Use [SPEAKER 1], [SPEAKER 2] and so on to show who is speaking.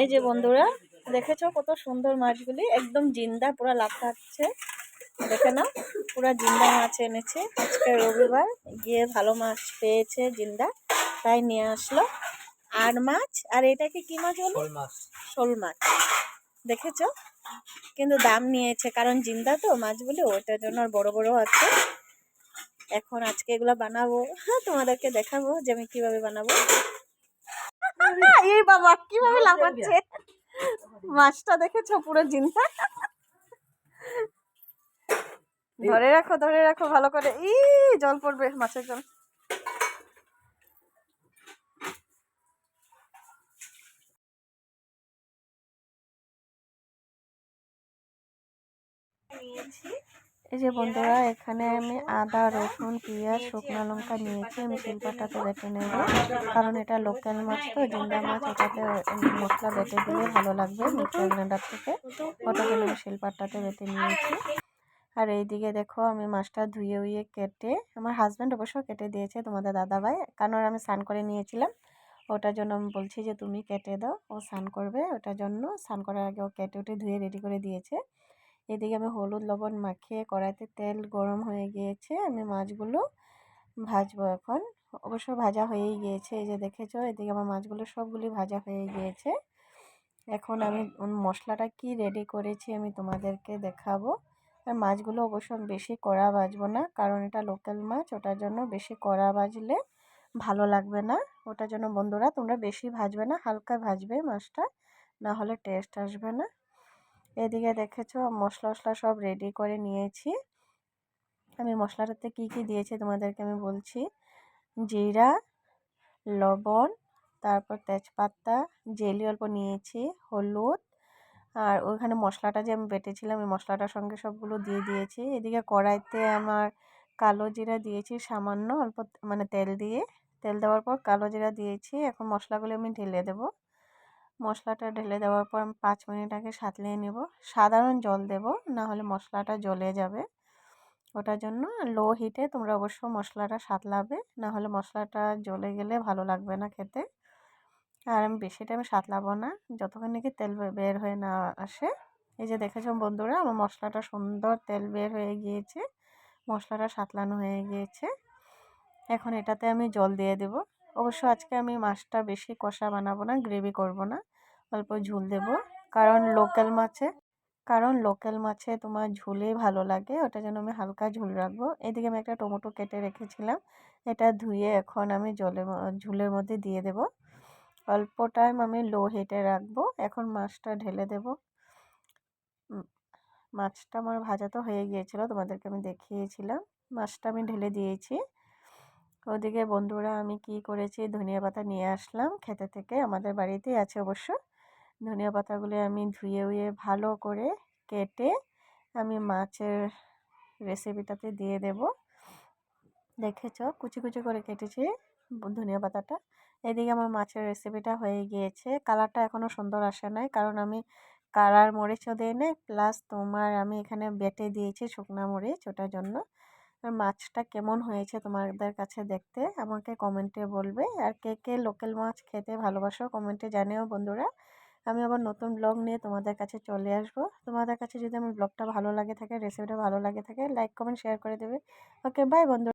[SPEAKER 1] এই যে বন্ধুরা, দেখেছো কত সুন্দর মাছগুলি, একদম জিন্দা, পুরো লাফাচ্ছে। দেখে নাও, পুরো জিন্দা মাছ এনেছে। আজকে রবিবার, গিয়ে ভালো মাছ পেয়েছে জিন্দা, তাই নিয়ে আসলো। আর মাছ, আর এটাকে কি মাছ বলো? শোল মাছ। দেখেছো, কিন্তু দাম নিয়েছে, কারণ জিন্দা তো মাছগুলো, ওটার জন্য বড় বড় আছে। এখন আজকে এগুলো বানাবো, তোমাদেরকে দেখাবো যে আমি কিভাবে বানাবো। এই বাবা কিভাবে লাফাচ্ছে! মাছটা দেখেছো, পুরো জিন্দা। ধরে রাখো ভালো করে। জল পড়বে, মাছের জল। এই যে বন্ধুরা, এখানে আমি আদা, রসুন, পেঁয়াজ, শুকনো লঙ্কা নিয়েছি। আমি শিলপাটাতে বেটে নেব, কারণ এটা লোকাল মাছ তো, জিন্দা মাছ। ওটাতে মশলা বেটে দিলে ভালো লাগবে মিক্সার গ্রাইন্ডার থেকে। ওটার জন্য আমি শিলপাটাতে বেটে নিয়েছি। আর এইদিকে দেখো, আমি মাছটা ধুয়ে কেটে, আমার হাজব্যান্ড অবশ্য কেটে দিয়েছে, তোমাদের দাদাভাই, কারণ আমি স্নান করে নিয়েছিলাম। ওটার জন্য আমি বলছি যে তুমি কেটে দাও, ও স্নান করবে, ওটার জন্য স্নান করার আগে ও কেটে উঠে ধুয়ে রেডি করে দিয়েছে। এদিকে আমি হলুদ লবণ মাখিয়ে কড়াইতে তেল গরম হয়ে গিয়েছে, আমি মাছগুলো ভাজবো এখন। অবশ্য ভাজা হয়েই গিয়েছে, এই যে দেখেছো, এদিকে আমার মাছগুলো সবগুলি ভাজা হয়ে গিয়েছে। এখন আমি মশলাটা কি রেডি করেছি আমি তোমাদেরকে দেখাবো। আর মাছগুলো অবশ্য বেশি কড়া ভাজবো না, কারণ এটা লোকাল মাছ, ওটার জন্য বেশি কড়া ভাজলে ভালো লাগবে না। ওটার জন্য বন্ধুরা, তোমরা বেশি ভাজবে না, হালকা ভাজবে মাছটা, না হলে টেস্ট আসবে না। এদিকে দেখেছো, মশলা সব রেডি করে নিয়েছি। আমি মশলাটাতে কি কি দিয়েছি তোমাদেরকে আমি বলছি। জিরা, লবণ, তারপর তেজপাতা, জেলি অল্প নিয়েছি, হলুদ, আর ওইখানে মশলাটা যে আমি বেটেছিলাম, এই মশলাটার সঙ্গে সবগুলো দিয়ে দিয়েছি। এদিকে কড়াইতে আমার কালো জিরা দিয়েছি সামান্য, অল্প মানে তেল দিয়ে। তেল দেওয়ার পর কালো জিরা দিয়েছি। এখন মশলাগুলো আমি ঢেলে দেব। মশলাটা ঢেলে দেওয়ার পর আমি 5 মিনিট আগে সাঁতলিয়ে নেব। সাধারণ জল দেব, না হলে মশলাটা জ্বলে যাবে। ওটার জন্য লো হিটে তোমরা অবশ্য মশলাটা সাঁতলাবে, না হলে মশলাটা জ্বলে গেলে ভালো লাগবে না খেতে। আর আমি বেশি টাইমে সাঁতলাবো না, যতক্ষণ নাকি তেল বের হয়ে না আসে। এই যে দেখেছো বন্ধুরা, আমার মশলাটা সুন্দর তেল বের হয়ে গিয়েছে, মশলাটা সাঁতলানো হয়ে গিয়েছে। এখন এটাতে আমি জল দিয়ে দেব। অবশ্য আজকে আমি মাছটা বেশি কষা বানাবো না, গ্রেভি করব না, অল্প ঝোল দেব, কারণ লোকাল মাছে তোমার ঝোলেই ভালো লাগে, ওটার জন্য আমি হালকা ঝোল রাখবো। এদিকে আমি একটা টমেটো কেটে রেখেছিলাম, এটা ধুয়ে এখন আমি ঝোলের মধ্যে দিয়ে দেব। অল্প টাইম আমি লো হিটে রাখবো। এখন মাছটা ঢেলে দেব। মাছটা আমার ভাজা তো হয়ে গিয়েছিল, তোমাদেরকে আমি দেখিয়েছিলাম। মাছটা আমি ঢেলে দিয়েছি। ওদিকে বন্ধুরা, আমি কি করেছি, ধনিয়া পাতা নিয়ে আসলাম খেতে থেকে, আমাদের বাড়িতেই আছে অবশ্য। ধনিয়া পাতাগুলো আমি ধুয়ে ভালো করে কেটে আমি মাছের রেসিপিটাতে দিয়ে দেব। দেখেছো, কুচি কুচি করে কেটেছি ধনিয়া পাতাটা। এদিকে আমার মাছের রেসিপিটা হয়ে গিয়েছে। কালারটা এখনও সুন্দর আসে নাই, কারণ আমি কালার মরিচও দিই নাই, প্লাস তোমার আমি এখানে বেটে দিয়েছি শুকনা মরিচ, ওটার জন্য। আর মাছটা কেমন হয়েছে তোমাদের কাছে দেখতে আমাকে কমেন্টে বলবে। আর কে কে লোকাল মাছ খেতে ভালোবাসো কমেন্টে জানিও বন্ধুরা। আমি আবার নতুন ব্লগ নিয়ে তোমাদের কাছে চলে আসবো। তোমাদের কাছে যদি আমার ব্লগটা ভালো লাগে থাকে, রেসিপিটা ভালো লাগে থাকে, লাইক কমেন্ট শেয়ার করে দেবে। ওকে, বাই বন্ধুরা।